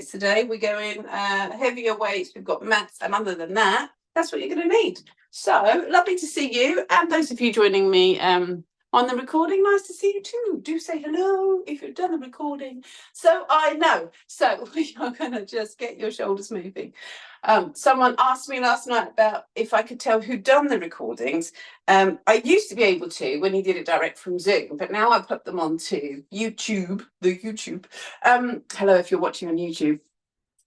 Today we're going heavier weights. We've got mats, and other than that, that's what you're going to need. So lovely to see you, and those of you joining me on the recording, nice to see you too. Do say hello if you've done the recording, so I know. So we are going to just get your shoulders moving. Someone asked me last night about if I could tell who'd done the recordings. I used to be able to when he did it direct from Zoom, but now I put them onto YouTube, the YouTube. Hello, if you're watching on YouTube.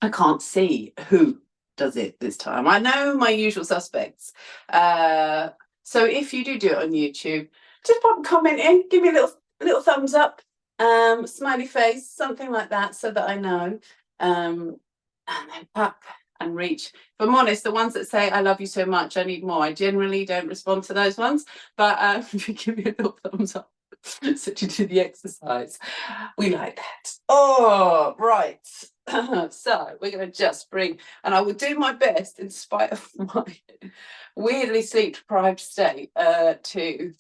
I can't see who does it this time. I know my usual suspects. So if you do it on YouTube, just pop a comment in, give me a little thumbs up, smiley face, something like that, so that I know. And then up and reach. If I'm honest, the ones that say I love you so much, I need more, I generally don't respond to those ones, but if you give me a little thumbs up so you do the exercise, we like that. Oh, right. So we're going to just bring, and I will do my best in spite of my weirdly sleep deprived state to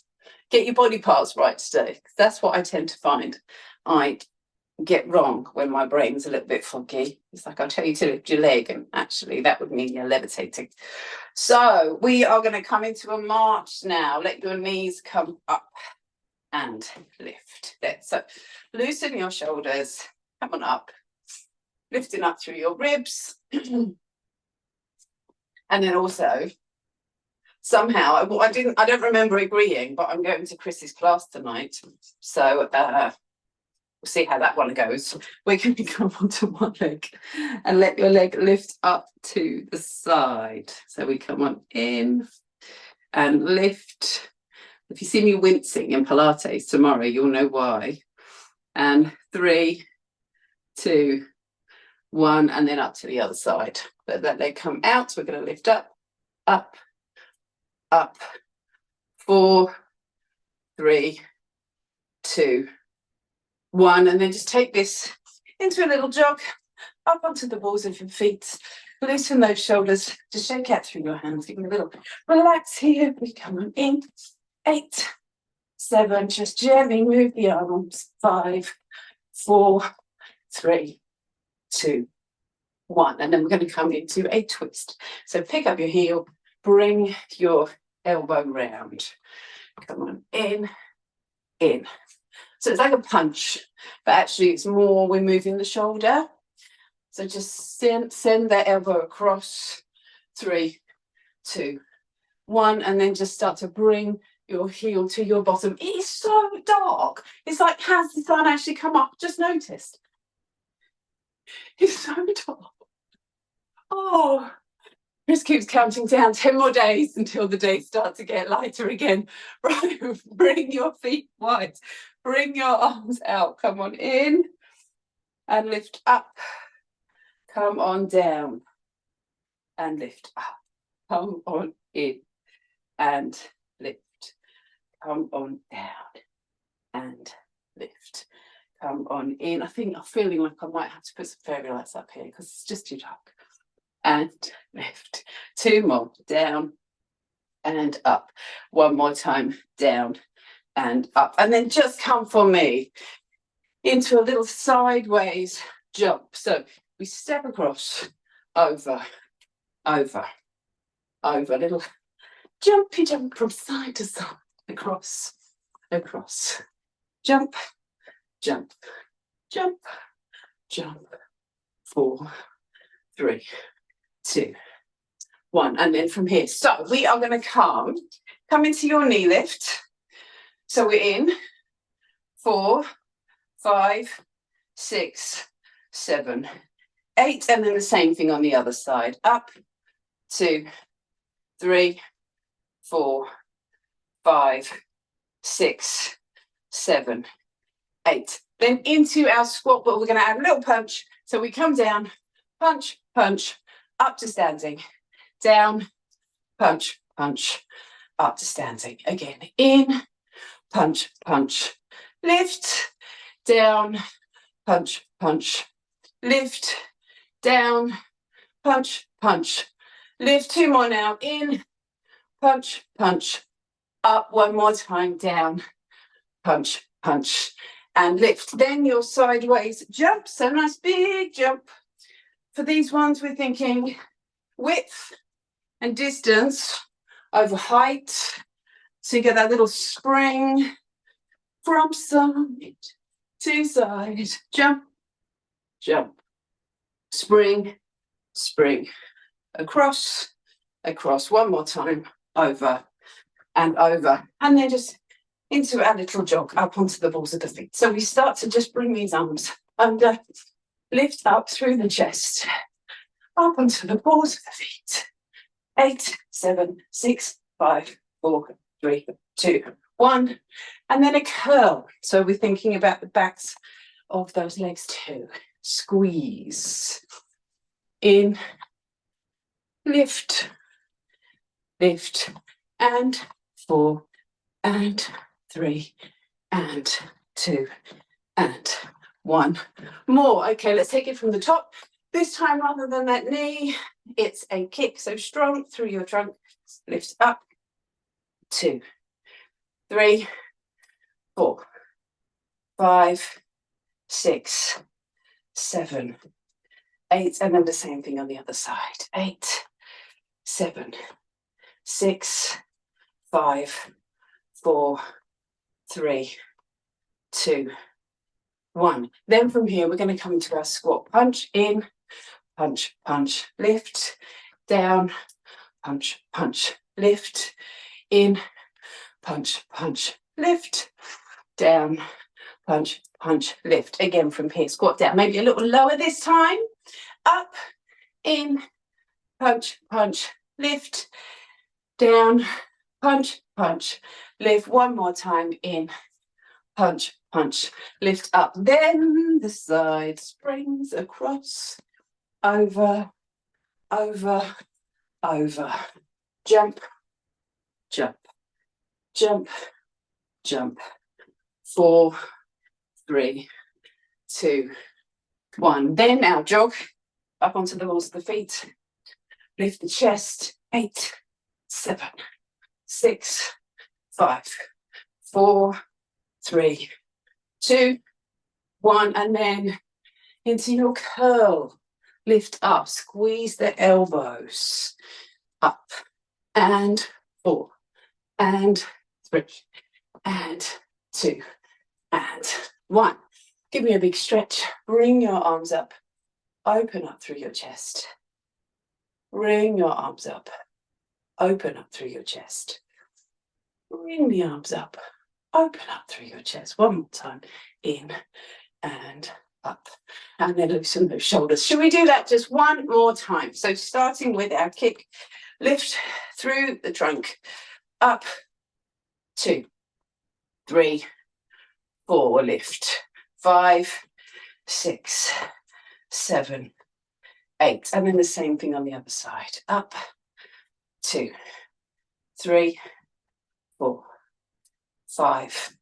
get your body parts right today. That's what I tend to find I get wrong when my brain's a little bit foggy. It's like I'll tell you to lift your leg, and actually that would mean you're levitating. So we are going to come into a march now. Let your knees come up and lift. There. So loosen your shoulders, come on up, lifting up through your ribs. And then also somehow I don't remember agreeing, but I'm going to Chris's class tonight, so we'll see how that one goes. We're going to come onto one leg and let your leg lift up to the side. So we come on in and lift. If you see me wincing in Pilates tomorrow, you'll know why. And 3, 2, 1, and then up to the other side. Let that leg come out. So we're going to lift up, up, up. 4, 3, 2, 1, and then just take this into a little jog up onto the balls of your feet. Loosen those shoulders. Just shake out through your hands. Give me a little relax here. We come on in. 8, 7. Just gently move the arms. 5, 4, 3, 2, 1, and then we're going to come into a twist. So pick up your heel, bring your elbow round. Come on in. So it's like a punch, but actually it's more we're moving the shoulder. So just send that elbow across. 3, 2, 1, and then just start to bring your heel to your bottom. It is so dark. It's like, has the sun actually come up? Just noticed. It's so dark. Oh, Chris keeps counting down 10 more days until the days start to get lighter again. Right, bring your feet wide. Bring your arms out. Come on in and lift up. Come on down and lift up. Come on in and lift. Come on down and lift. Come on in. I'm feeling like I might have to put some fairy lights up here because it's just too dark. And lift. 2 more. Down and up. 1 more time. Down and up. And then just come for me into a little sideways jump. So we step across, over, little jumpy jump from side to side, across, jump, jump, jump, jump. 4, 3, 2, 1, and then from here. So we are going to come into your knee lift. So we're in 4, 5, 6, 7, 8, and then the same thing on the other side. Up, 2, 3, 4, 5, 6, 7, 8. Then into our squat, but we're going to add a little punch. So we come down, punch, punch, up to standing, down, punch, punch, up to standing. Again, in, punch, punch, lift, down, punch, punch, lift, down, punch, punch, lift. 2 more now. In, punch, punch, up. 1 more time. Down, punch, punch, and lift. Then your sideways jump. So nice big jump. For these ones, we're thinking width and distance over height. So you get that little spring from side to side. Jump, jump, spring, spring, across, across. One more time, over and over. And then just into our little jog up onto the balls of the feet. So we start to just bring these arms under, lift up through the chest, up onto the balls of the feet. 8, 7, 6, 5, 4, 3, 2, 1. And then a curl. So we're thinking about the backs of those legs too. Squeeze. In, lift, lift, and 4, and 3, and 2, and 1. More. Okay, let's take it from the top. This time, rather than that knee, it's a kick. So strong through your trunk. Lift up. 2, 3, 4, 5, 6, 7, 8. And then the same thing on the other side. 8, 7, 6, 5, 4, 3, 2, 1. Then from here, we're going to come into our squat. Punch in, punch, punch, lift, down, punch, punch, lift, in, punch, punch, lift, down, punch, punch, lift. Again from here, squat down. Maybe a little lower this time. Up, in, punch, punch, lift, down, punch, punch, lift. One more time, in, punch, punch, lift up. Then the side springs across, over, over, over. Jump, jump, jump, jump. 4, 3, 2, 1. Then now jog up onto the balls of the feet. Lift the chest. 8, 7, 6, 5, 4, 3, 2, 1. And then into your curl. Lift up. Squeeze the elbows. Up. And 4. And 3. And 2. And 1. Give me a big stretch. Bring your arms up. Open up through your chest. Bring your arms up. Open up through your chest. Bring the arms up. Open up through your chest. One more time. In and up. And then loosen those shoulders. Should we do that just one more time? So starting with our kick. Lift through the trunk. Up. 2, 3, 4. Lift. 5, 6, 7, 8. And then the same thing on the other side. Up. 2, 3, 4, 5,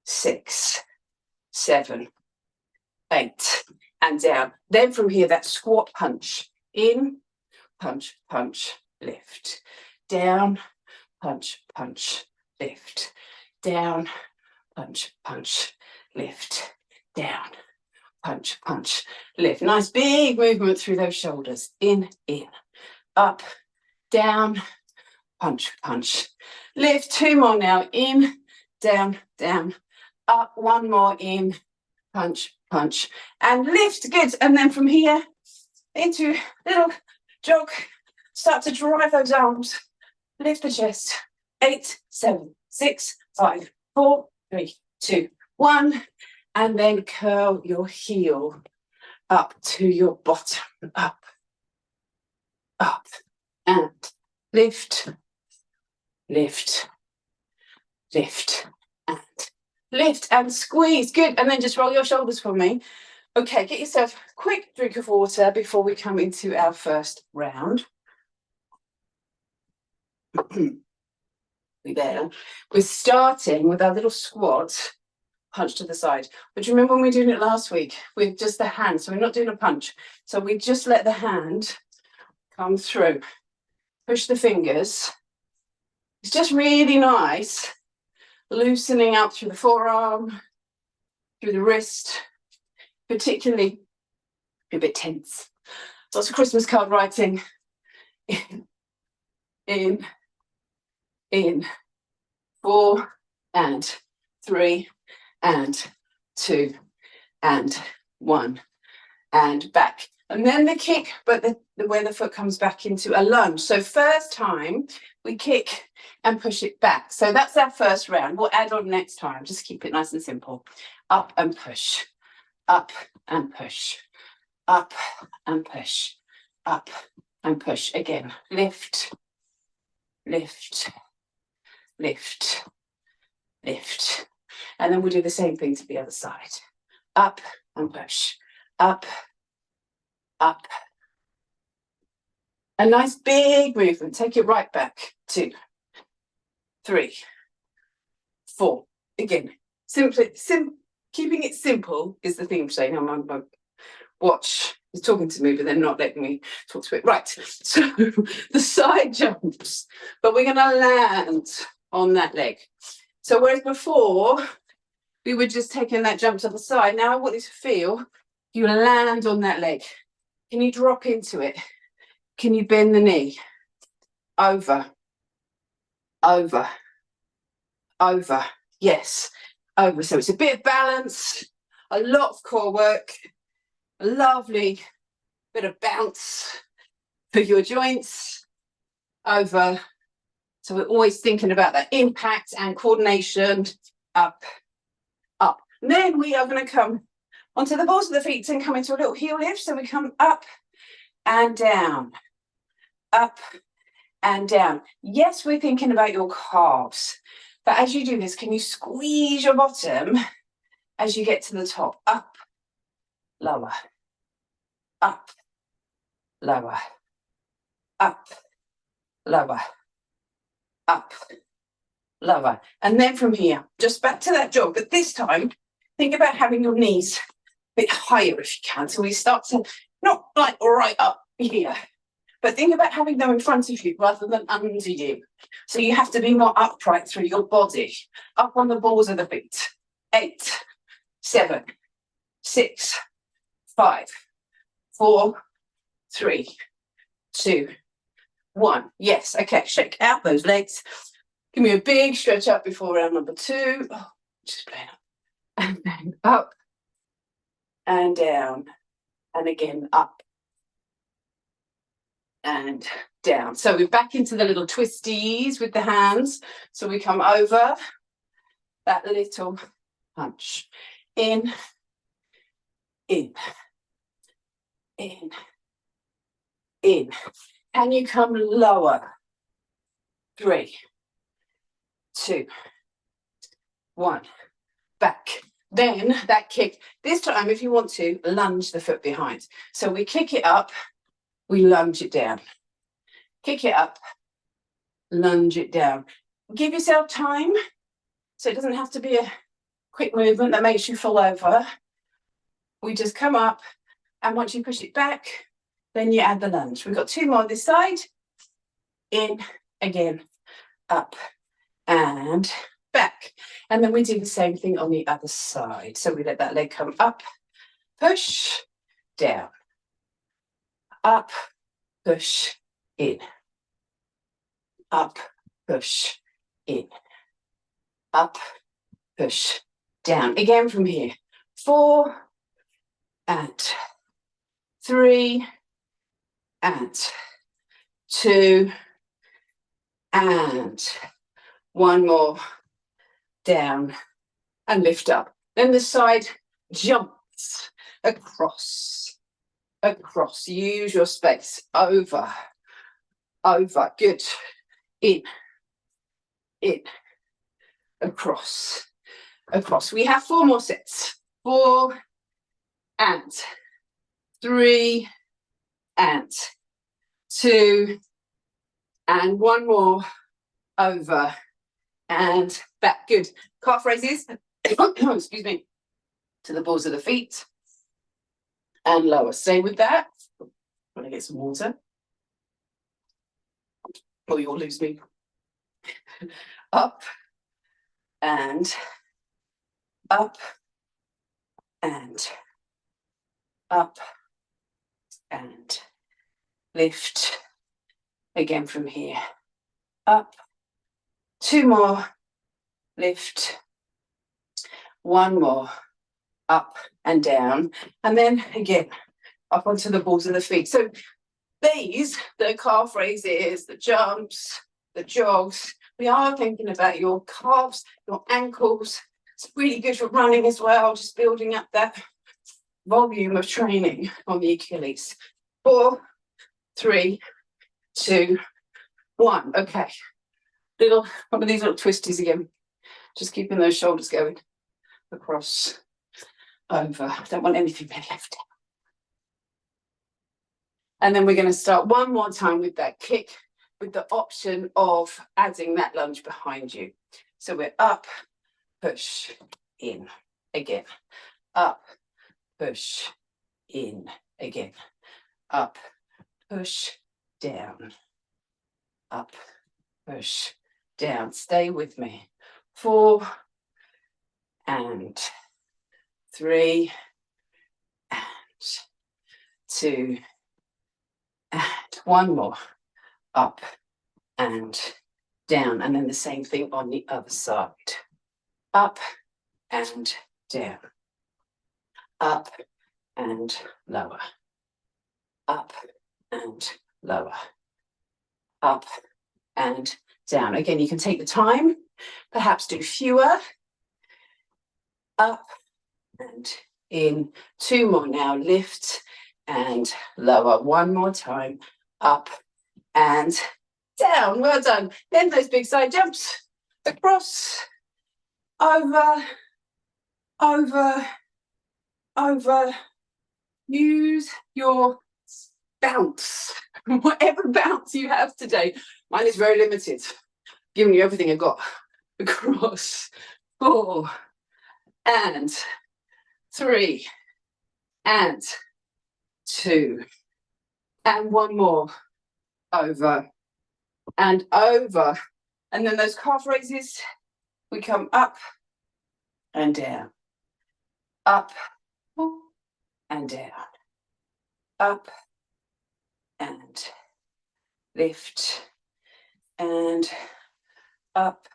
6, 7, 8. And down. Then from here, that squat punch. In, punch, punch, lift. Down, punch, punch, lift. Down, punch, punch, lift. Down, punch, punch, lift. Nice big movement through those shoulders. In, up, down, punch, punch, lift. 2 more now. In, down, down, up. 1 more. In, punch, punch, and lift. Good. And then from here into little jog. Start to drive those arms. Lift the chest. 8, 7, 6, 5, 4, 3, 2, 1. And then curl your heel up to your bottom. Up, up, and lift, lift, lift, and lift, and squeeze. Good. And then just roll your shoulders for me. Okay, get yourself a quick drink of water before we come into our first round. There. We're starting with our little squat. Punch to the side. But you remember when we were doing it last week with just the hand? So we're not doing a punch. So we just let the hand come through. Push the fingers. It's just really nice. Loosening out through the forearm, through the wrist, particularly a bit tense. Lots of Christmas card writing. In, 4 and 3 and 2 and 1 and back. And then the kick, but where the foot comes back into a lunge. So first time we kick and push it back. So that's our first round. We'll add on next time. Just keep it nice and simple. Up and push, up and push, up and push, up and push. Again, lift, lift, lift, lift. And then we'll do the same thing to the other side. Up and push, up, up. A nice big movement. Take it right back. 2, 3, 4. Again, simply, keeping it simple is the theme today. Now my watch is talking to me, but they're not letting me talk to it. Right, so the side jumps, but we're going to land on that leg. So whereas before, we were just taking that jump to the side, now I want you to feel you land on that leg. Can you drop into it? Can you bend the knee? Over, over, over. Yes, over. So it's a bit of balance, a lot of core work, a lovely bit of bounce for your joints. Over. So we're always thinking about that impact and coordination. Up, up. And then we are going to come onto the balls of the feet and come into a little heel lift. So we come up and down, up and down. Yes, we're thinking about your calves, but as you do this, can you squeeze your bottom as you get to the top? Up, lower, up, lower, up, lower, up, lower. And then from here, just back to that jog, but this time, think about having your knees a bit higher if you can. So we start to, not like right up here, but think about having them in front of you rather than under you. So you have to be more upright through your body, up on the balls of the feet. 8, 7, 6, 5, 4, 3, 2, 1. Yes, okay, shake out those legs. Give me a big stretch up before round number 2. Oh, just playing up. And then up and down. And again, up and down. So we're back into the little twisties with the hands. So we come over that little punch. In, in, in, in. Can you come lower? 3, 2, 1. Back. Then that kick. This time, if you want to, lunge the foot behind. So we kick it up, we lunge it down. Kick it up, lunge it down. Give yourself time, so it doesn't have to be a quick movement that makes you fall over. We just come up, and once you push it back, then you add the lunge. We've got 2 more on this side. In, again, up, and back. And then we do the same thing on the other side. So we let that leg come up, push, down, up, push, in, up, push, in, up, push, down. Again from here. 4 and 3 and 2 and 1 more. Down and lift up. Then the side jumps across, across. Use your space. Over, over. Good. In, across, across. We have 4 more sets. 4 and 3 and 2 and 1 more. Over and back. Good. Calf raises, excuse me, to the balls of the feet and lower. Stay with that. I'm going to get some water or you'll lose me. Up and up and up and lift, again from here, up, 2 more, lift, 1 more, up and down, and then again, up onto the balls of the feet. So these, the calf raises, the jumps, the jogs, we are thinking about your calves, your ankles. It's really good for running as well, just building up that volume of training on the Achilles. 4, 3, 2, 1. Okay. One of these little twisties again. Just keeping those shoulders going across, over. Don't want anything really left. And then we're going to start one more time with that kick, with the option of adding that lunge behind you. So we're up, push, in, again. Up, push, in, again. Up, push, down. Up, push, down. Stay with me. 4 and 3 and 2 and 1 more. Up and down, and then the same thing on the other side. Up and down. Up and lower. Up and lower. Up and down. Again, you can take the time, perhaps do fewer. Up and in. 2 more now. Lift and lower. 1 more time. Up and down. Well done. Then those big side jumps. Across. Over. Over. Over. Use your bounce. Whatever bounce you have today. Mine is very limited. Giving you everything I got. Across. 4 and 3 and 2 and 1 more. Over and over. And then those calf raises, we come up and down. Up and down. Up and lift and up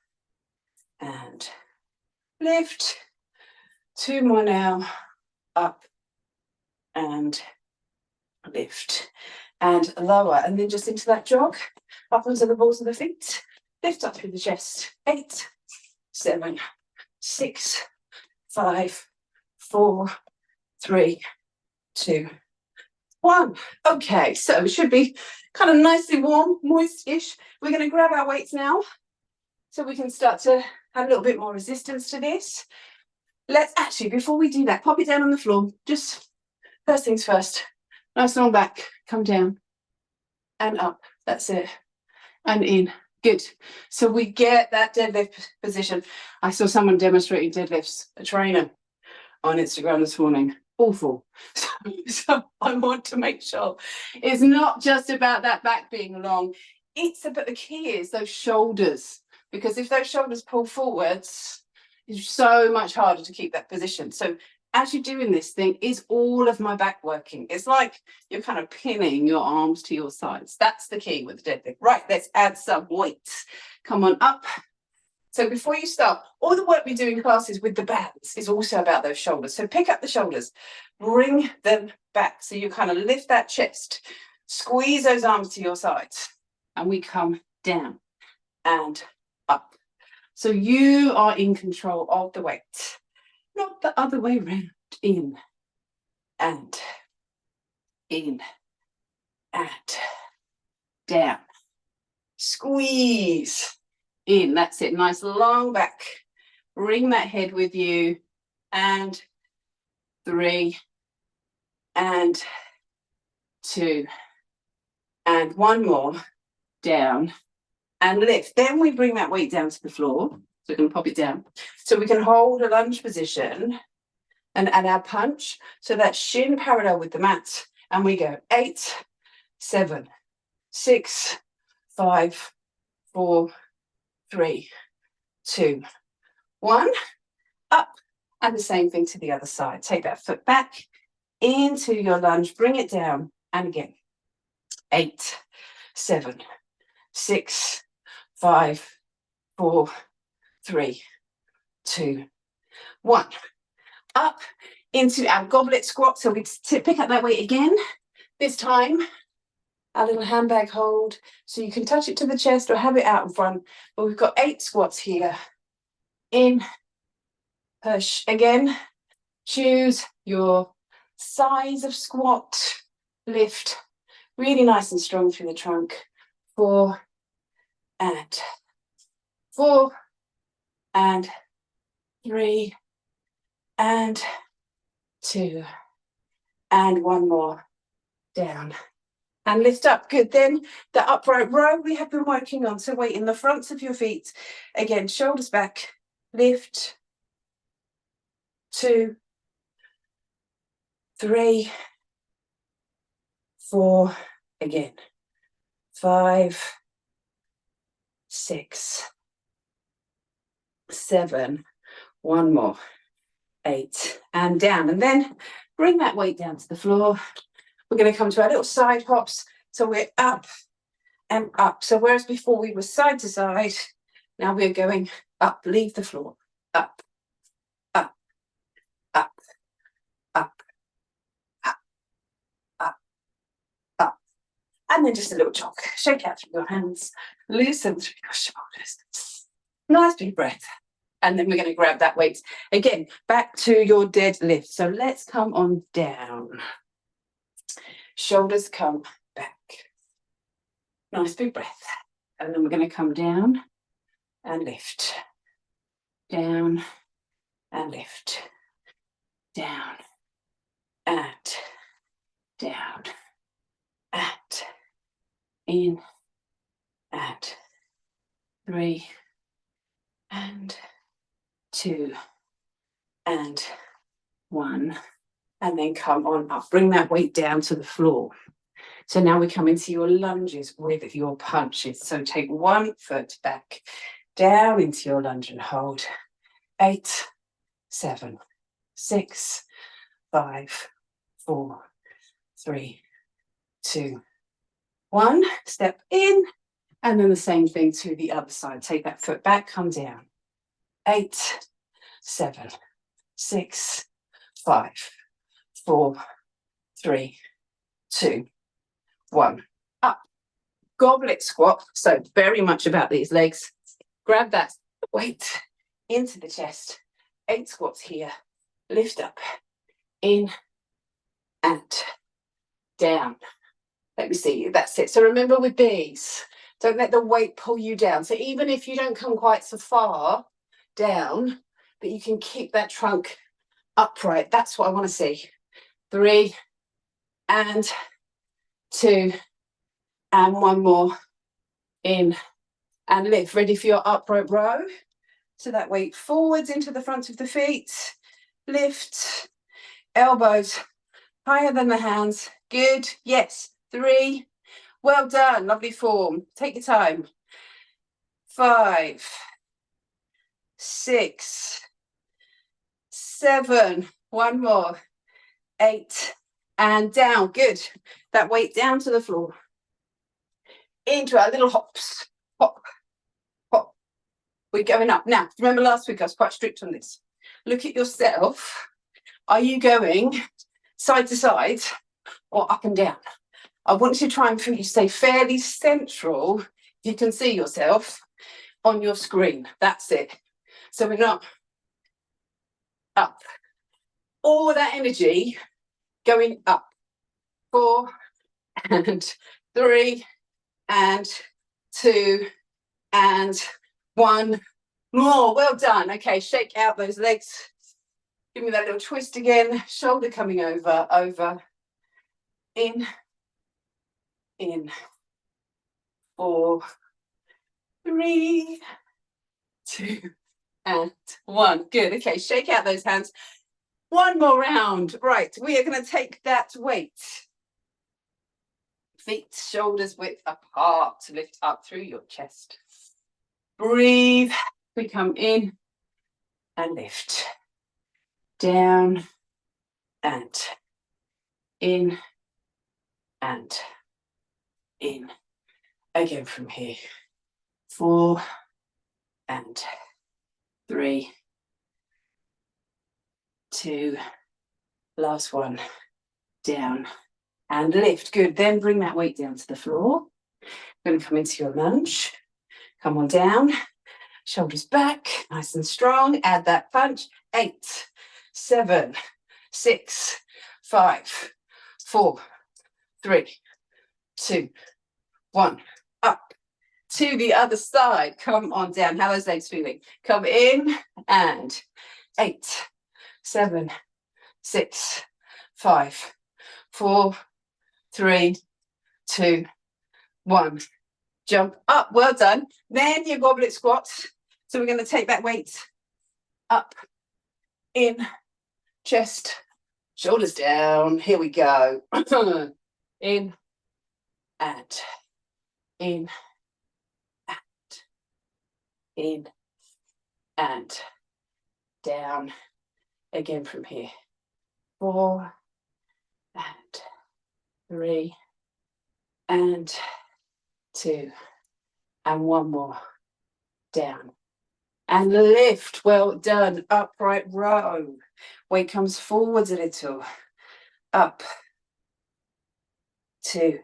and lift. 2 more now. Up and lift and lower, and then just into that jog, up onto the balls of the feet. Lift up through the chest. 8, 7, 6, 5, 4, 3, 2, 1. Okay, so it should be kind of nicely warm, moist-ish. We're going to grab our weights now so we can start to have a little bit more resistance to this. Let's actually, before we do that, pop it down on the floor. Just first things first. Nice long back. Come down and up. That's it. And in. Good. So we get that deadlift position. I saw someone demonstrating deadlifts, a trainer, on Instagram this morning. Awful. So I want to make sure it's not just about that back being long. It's about, the key is those shoulders, because if those shoulders pull forwards, it's so much harder to keep that position. So as you're doing this thing, is all of my back working? It's like you're kind of pinning your arms to your sides. That's the key with the deadlift. Right, let's add some weight. Come on up. So before you start, all the work we do in classes with the bands is also about those shoulders. So pick up the shoulders, bring them back. So you kind of lift that chest, squeeze those arms to your sides, and we come down and up. So you are in control of the weight, not the other way around. In and down. Squeeze in. That's it. Nice long back. Bring that head with you. And 3 and 2 and 1 more. Down and lift. Then we bring that weight down to the floor. So we can pop it down. So we can hold a lunge position and add our punch. So that's shin parallel with the mat. And we go 8, 7, 6, 5, 4, 3, 2, 1. Up. And the same thing to the other side. Take that foot back into your lunge. Bring it down. And again. 8, 7, 6, 5, 4, 3, 2, 1. Up into our goblet squat. So we pick up that weight again. This time, our little handbag hold. So you can touch it to the chest or have it out in front. But we've got 8 squats here. In, push. Again, choose your size of squat. Lift. Really nice and strong through the trunk. 4 and 4 and 3 and 2 and 1 more. Down and lift up. Good. Then the upright row we have been working on. So weight in the fronts of your feet. Again, shoulders back. Lift. 2, 3, 4. Again. 5, 6, 7. 1 more. 8 and down. And then bring that weight down to the floor. We're going to come to our little side hops. So we're up and up. So whereas before we were side to side, now we're going up. Leave the floor. Up, up, up, up, up, up, up. And then just a little jog. Shake out through your hands. Loosen through your shoulders. Nice big breath. And then we're going to grab that weight. Again, back to your deadlift. So let's come on down. Shoulders come back. Nice big breath. And then we're going to come down and lift. Down and lift. Down and down and in and 3 and 2 and 1. And then come on up. Bring that weight down to the floor. So now we come into your lunges with your punches. So take 1 foot back, down into your lunge and hold. 8, 7, 6, 5, 4, 3, 2, 1. Step in. And then the same thing to the other side. Take that foot back, come down. 8, 7, 6, 5, 4, 3, 2, 1. Up. Goblet squat. So very much about these legs. Grab that weight into the chest. 8 squats here. Lift up. In and down. Let me see. That's it. So remember with these, don't let the weight pull you down. So even if you don't come quite so far down, but you can keep that trunk upright. That's what I want to see. 3 and 2 and 1 more. In and lift. Ready for your upright row. So that weight forwards into the front of the feet. Lift. Elbows higher than the hands. Good. Yes. 3. Well done. Lovely form. Take your time. 5, 6, 7. 1 more. 8 and down. Good. That weight down to the floor. Into our little hops. Hop, hop. We're going up. Now, remember last week I was quite strict on this. Look at yourself. Are you going side to side or up and down? I want you to try and stay fairly central. You can see yourself on your screen. That's it. So we're not up. All of that energy going up. 4 and 3 and 2 and 1 more. Well done. Okay, shake out those legs. Give me that little twist again. Shoulder coming over, over, in, 4, 3, 2 and 1. Good. Okay, shake out those hands. 1 more round. Right, we are going to take that weight. Feet, shoulders width apart to lift up through your chest. Breathe. We come in and lift. Down and in and in. Again from here. 4 and 3, 2, last one, down and lift. Good, then bring that weight down to the floor. Going to come into your lunge. Come on down, shoulders back, nice and strong. Add that punch. 8, 7, 6, 5, 4, 3, 2, 1. Up to the other side. Come on down. How are those legs feeling? Come in and 8, 7, 6, 5, 4, 3, 2, 1. Jump up. Well done. Then your goblet squats. So we're going to take that weight up, in, chest, shoulders down. Here we go. In and in and in and down. Again from here. 4 and 3 and 2 and 1 more. Down and lift. Well done. Upright row. Weight comes forwards a little. Up. 2,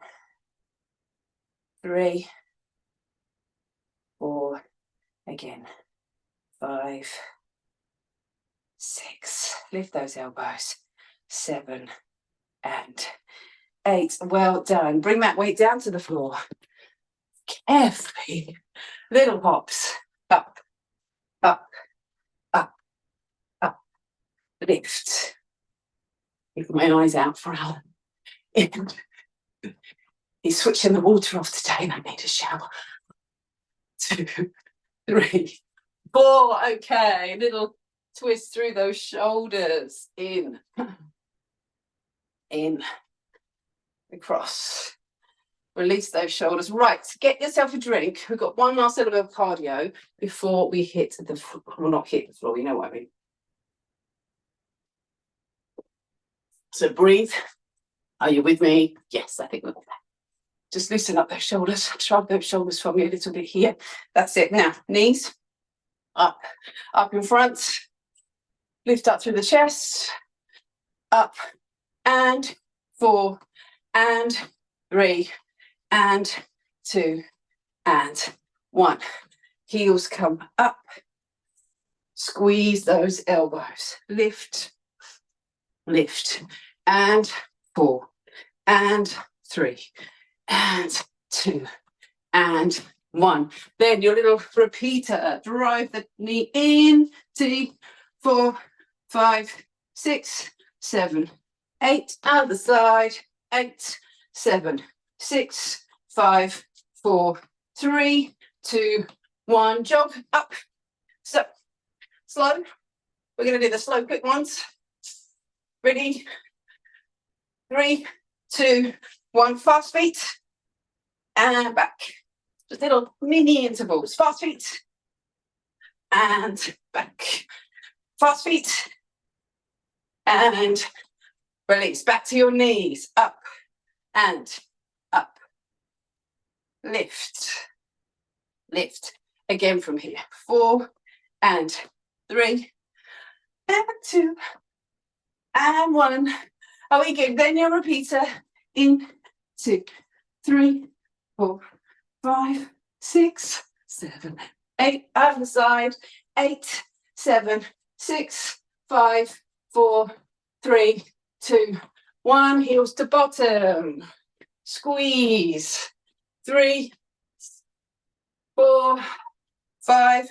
3, 4. Again. 5, 6. Lift those elbows. 7 and 8. Well done. Bring that weight down to the floor. Carefully. Little hops. Up, up, up, up. Lift. Keep my eyes out for Alan. He's switching the water off today and I need a shower. 2, 3, 4. Okay. Little twist through those shoulders. In. In. Across. Release those shoulders. Right, get yourself a drink. We've got one last little bit of cardio before we hit the floor. Well, not hit the floor, you know what I mean. So breathe. Are you with me? Yes, I think we're there. Just loosen up those shoulders. Shrug those shoulders for me a little bit here. That's it. Now, knees up. Up in front. Lift up through the chest. Up. And 4. And 3. And 2 and 1. Heels come up. Squeeze those elbows. Lift, lift. And 4 and 3 and 2 and 1. Then your little repeater. Drive the knee in. 3, 4, 5, 6, 7, 8. Other side. 8, 7, 6, 5, 4, 3, 2, 1. Jog up. So slow. We're going to do the slow quick ones. Ready? 3, 2, 1. Fast feet. And back. Just little mini intervals. Fast feet. And back. Fast feet. And release. Back to your knees. Up. And up. Lift. Lift. Again from here. 4 and 3 and 2 and 1. Are we good? Then your repeater. In. 2, 3, 4, 5, 6, 7, 8. Other side. 8, 7, 6, 5, 4, 3, 2, 1. Heels to bottom. Squeeze. 3, 4, 5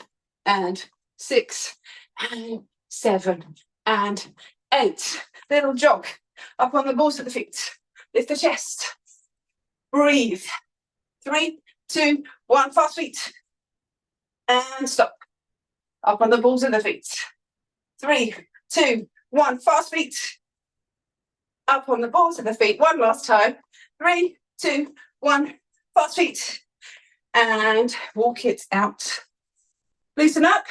and 6 and 7 and 8. Little jog up on the balls of the feet. Lift the chest. Breathe. 3, 2, 1. Fast feet. And stop. Up on the balls of the feet. 3, 2, 1. Fast feet. Up on the balls of the feet. One last time. 3, 2, 1. Fast feet. And walk it out. Loosen up.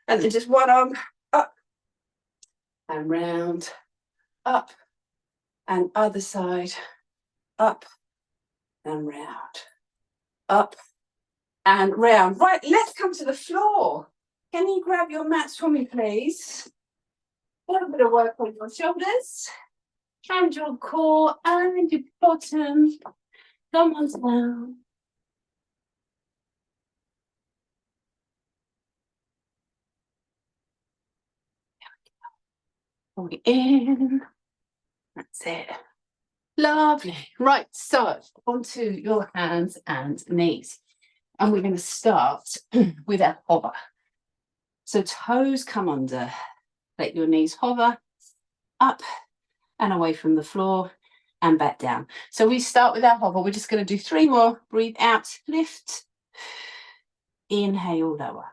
And then just one arm up. And round. Up. And other side. Up. and round. Up and round. Right, let's come to the floor. Can you grab your mats for me, please? A little bit of work on your shoulders and your core and your bottom. Come on down. Pull it in. That's it. Lovely. Right, so onto your hands and knees. And we're going to start with a hover. So toes come under. Let your knees hover up and away from the floor and back down. So we start with our hover. We're just going to do 3 more. Breathe out, lift. Inhale, lower.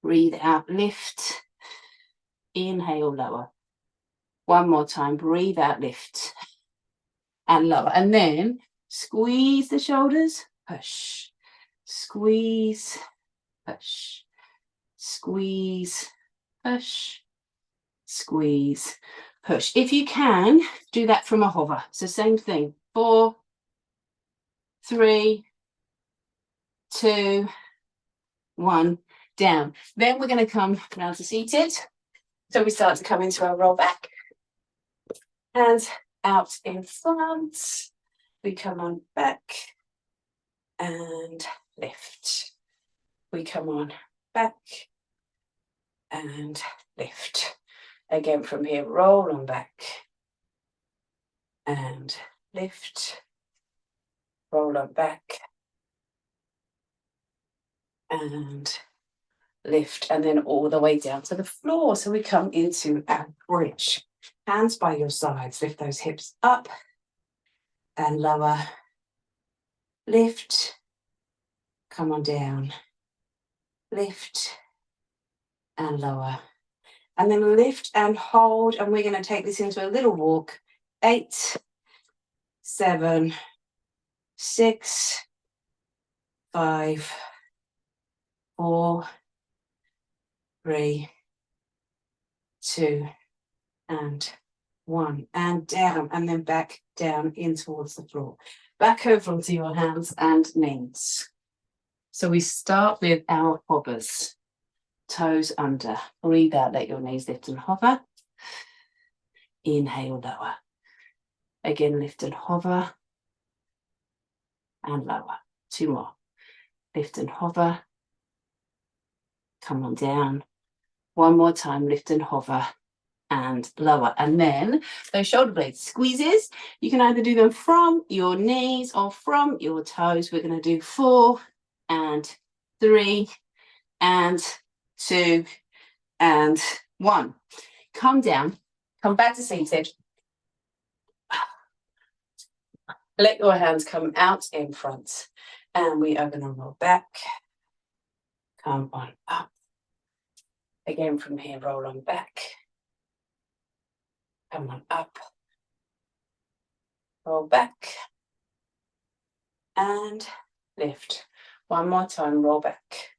Breathe out, lift. Inhale, lower. One more time. Breathe out, lift. And lower. And then squeeze the shoulders, push. Squeeze, push. Squeeze, push. Squeeze, push. If you can, do that from a hover. So same thing. 4, 3, 2, 1, down. Then we're going to come down to seated. So we start to come into our roll back. Hands out in front. We come on back and lift. We come on back and lift. Again from here, roll on back and lift. Roll on back and lift, and then all the way down to the floor. So we come into our bridge. Hands by your sides, lift those hips up and lower. Lift, come on down. Lift and lower. And then lift and hold, and we're going to take this into a little walk. 8, 7, 6, 5, 4, 3, 2, and 1. And down, and then back down in towards the floor. Back over onto your hands and knees. So we start with our hovers. Toes under. Breathe out, let your knees lift and hover. Inhale, lower. Again, lift and hover. And lower. 2 more. Lift and hover. Come on down. 1 more time, lift and hover. And lower. And then those shoulder blades squeezes, you can either do them from your knees or from your toes. We're going to do 4 and 3 and 2 and 1. Come down, come back to seated. Let your hands come out in front, and we open and roll back. Come on up. Again from here, roll on back. Come on up. Roll back. And lift. 1 more time, roll back.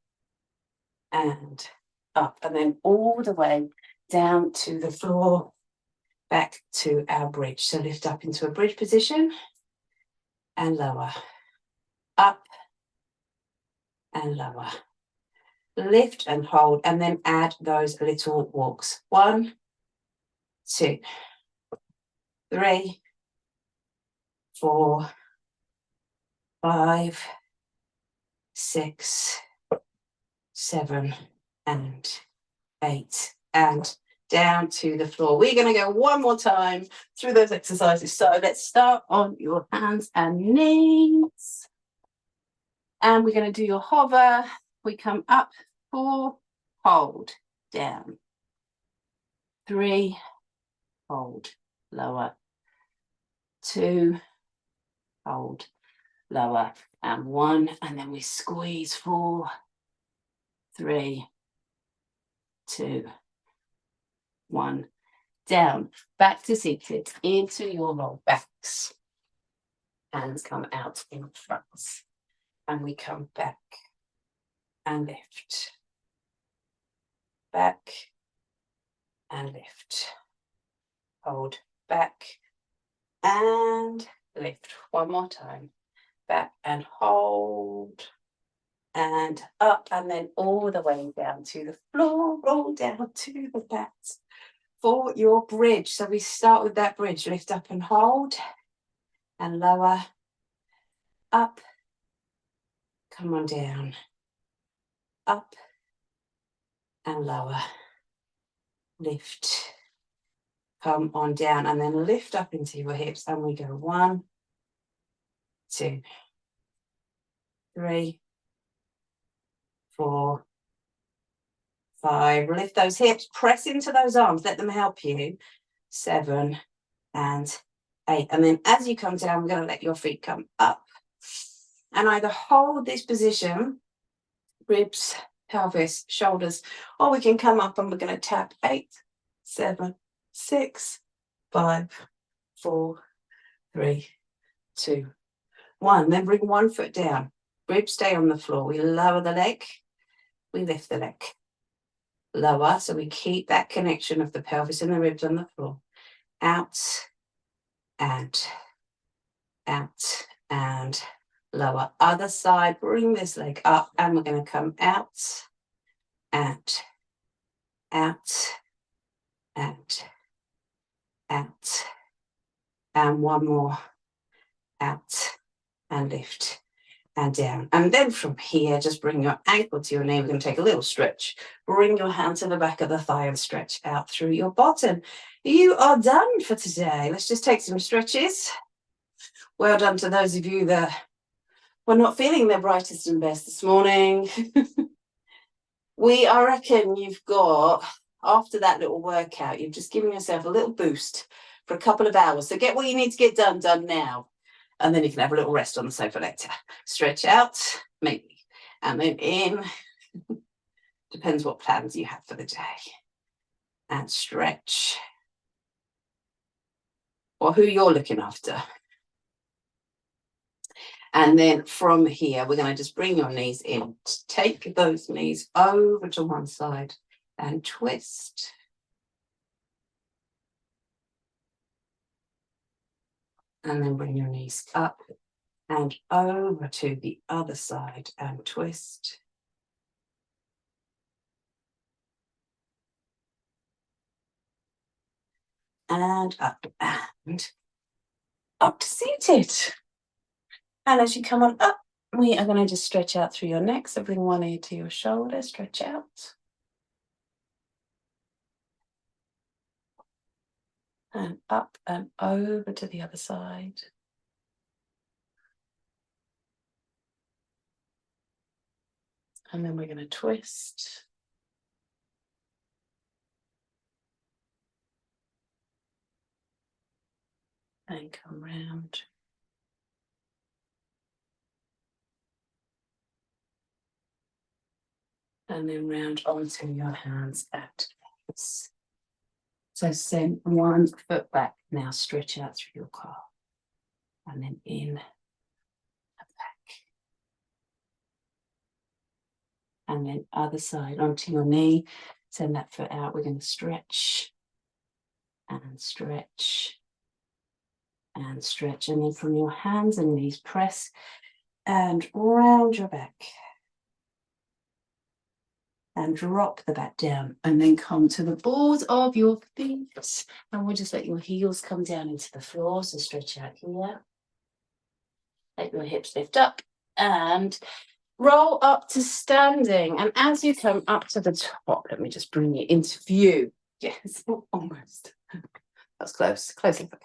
And up, and then all the way down to the floor, back to our bridge. So lift up into a bridge position and lower, up and lower. Lift and hold, and then add those little walks. 1, 2, 3, 4, 5, 6, 7, and 8, and down to the floor. We're going to go 1 more time through those exercises. So let's start on your hands and knees. And we're going to do your hover. We come up, 4, hold, down. 3, hold, lower. 2, hold, lower. And 1, and then we squeeze. 4, 3, 2, 1, down, back to seated, into your roll backs. Hands come out in front, and we come back and lift, back and lift, hold back and lift. One more time. Back and hold. And up, and then all the way down to the floor. Roll down to the mat for your bridge. So we start with that bridge. Lift up and hold. And lower. Up. Come on down. Up. And lower. Lift. Come on down, and then lift up into your hips, and we go 1, 2, 3, 4, 5. Lift those hips, press into those arms, let them help you. 7 and 8. And then as you come down, we're going to let your feet come up and either hold this position, ribs, pelvis, shoulders, or we can come up and we're going to tap 8, 7, 6, 5, 4, 3, 2, 1. Then bring one foot down. Ribs stay on the floor. We lower the leg. We lift the leg. Lower, so we keep that connection of the pelvis and the ribs on the floor. Out and out and lower. Other side, bring this leg up, and we're going to come out and out and out, and one more, out and lift and down. And then from here, just bring your ankle to your knee. We're going to take a little stretch. Bring your hand to the back of the thigh and stretch out through your bottom. You are done for today. Let's just take some stretches. Well done to those of you that were not feeling their brightest and best this morning. I reckon you've got, after that little workout, you've just given yourself a little boost for a couple of hours. So get what you need to get done now. And then you can have a little rest on the sofa later. Stretch out, maybe. And then in. Depends what plans you have for the day. And stretch. Or who you're looking after. And then from here, we're going to just bring your knees in. Take those knees over to one side and twist. And then bring your knees up and over to the other side and twist. And up to seated. And as you come on up, we are going to just stretch out through your neck. So bring one ear to your shoulder, stretch out. And up and over to the other side. And then we're going to twist. And come round. And then round onto your hands at this. So send one foot back. Now stretch out through your calf. And then in and back. And then other side onto your knee. Send that foot out. We're going to stretch and stretch and stretch. And then from your hands and knees, press and round your back. And drop the back down, and then come to the balls of your feet, and we'll just let your heels come down into the floor. So stretch out here, let your hips lift up and roll up to standing. And as you come up to the top, let me just bring you into view. Yes, almost. That's close as I can.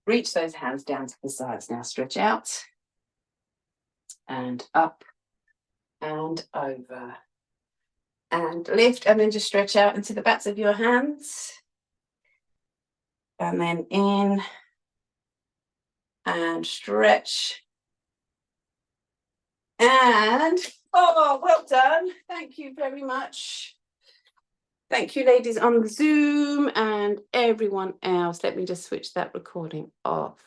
Reach those hands down to the sides. Now stretch out and up and over. And lift, and then just stretch out into the backs of your hands. And then in. And stretch. And, oh, well done. Thank you very much. Thank you, ladies on Zoom and everyone else. Let me just switch that recording off.